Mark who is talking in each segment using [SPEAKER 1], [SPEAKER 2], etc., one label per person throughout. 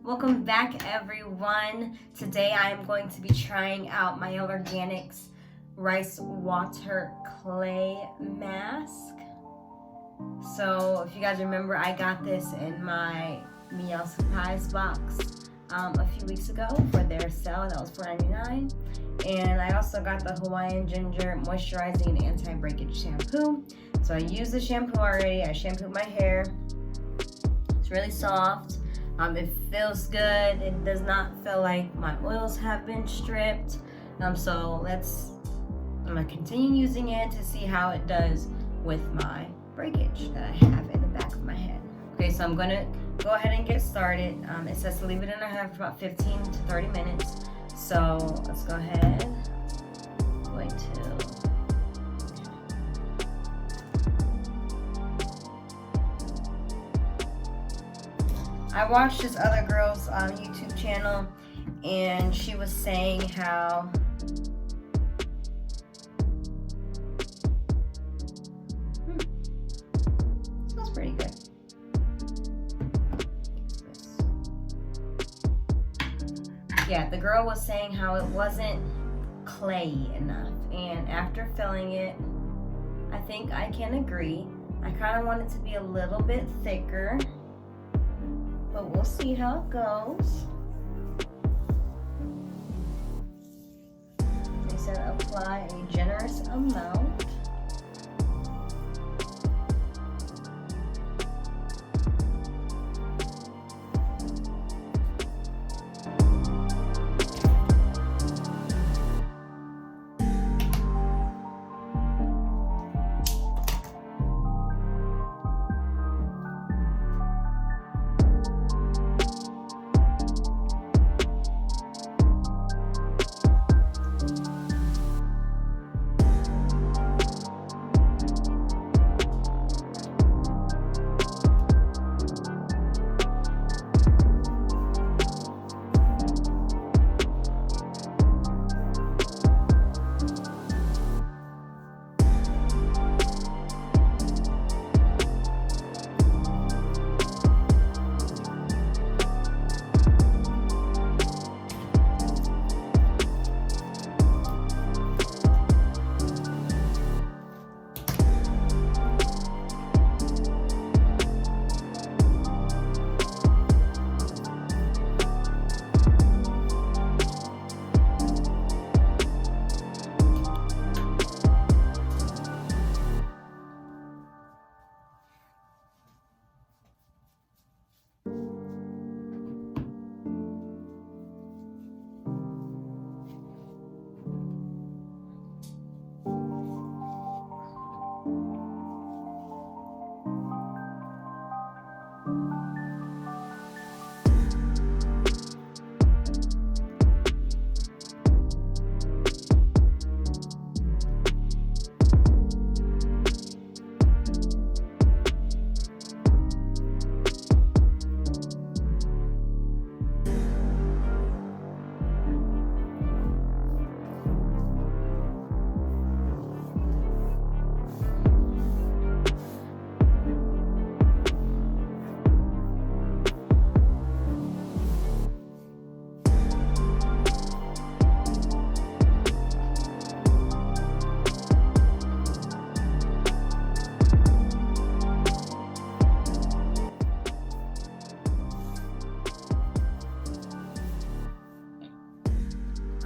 [SPEAKER 1] Welcome back, everyone. Today I am going to be trying out Mielle Organics Rice Water Clay Mask. So if you guys remember, I got this in my Mielle surprise box a few weeks ago for their sale. That was $4.99. And I also got the Hawaiian Ginger Moisturizing and Anti-Breakage Shampoo. So I used the shampoo already. I shampooed my hair. It's really soft. It feels good. It does not feel like my oils have been stripped. So I'm gonna continue using it to see how it does with my breakage that I have in the back of my head. Okay, so I'm gonna go ahead and get started. It says to leave it in a hair for about 15 to 30 minutes. So let's go ahead. Wait till. I watched this other girl's YouTube channel, and she was saying how smells pretty good. Yeah, the girl was saying how it wasn't clay enough, and after filling it, I think I can agree. I kind of want it to be a little bit thicker. But we'll see how it goes. They said apply a generous amount.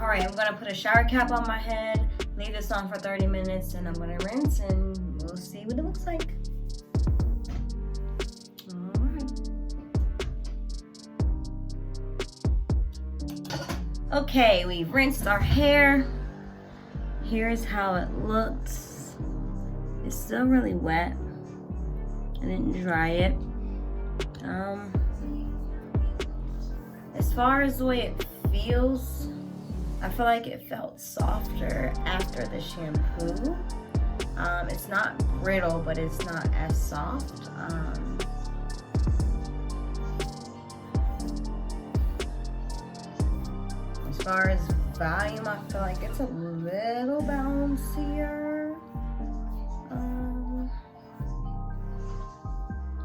[SPEAKER 1] Alright, I'm gonna put a shower cap on my head, leave this on for 30 minutes, and I'm gonna rinse, and we'll see what it looks like. Alright. Okay, we've rinsed our hair. Here's how it looks. It's still really wet. I didn't dry it. As far as the way it feels, I feel like it felt softer after the shampoo. It's not brittle, but it's not as soft. As far as volume, I feel like it's a little bouncier.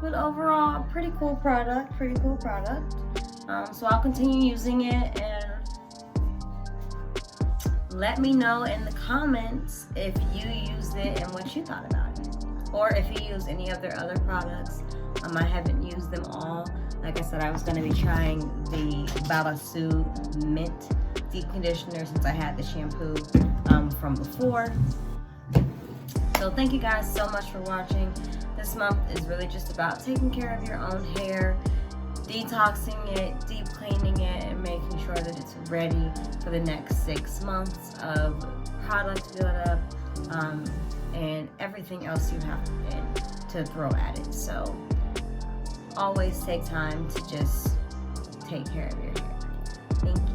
[SPEAKER 1] But overall, pretty cool product. So I'll continue using it, and let me know in the comments if you used it and what you thought about it, or if you use any of their other products. I haven't used them all. Like I said, I was going to be trying the Balasu Mint Deep Conditioner since I had the shampoo from before. So thank you guys so much for watching. This month is really just about taking care of your own hair, detoxing it, deep cleaning it, and making sure that it's ready for the next 6 months of product buildup and everything else you have to throw at it. So always take time to just take care of your hair. Thank you.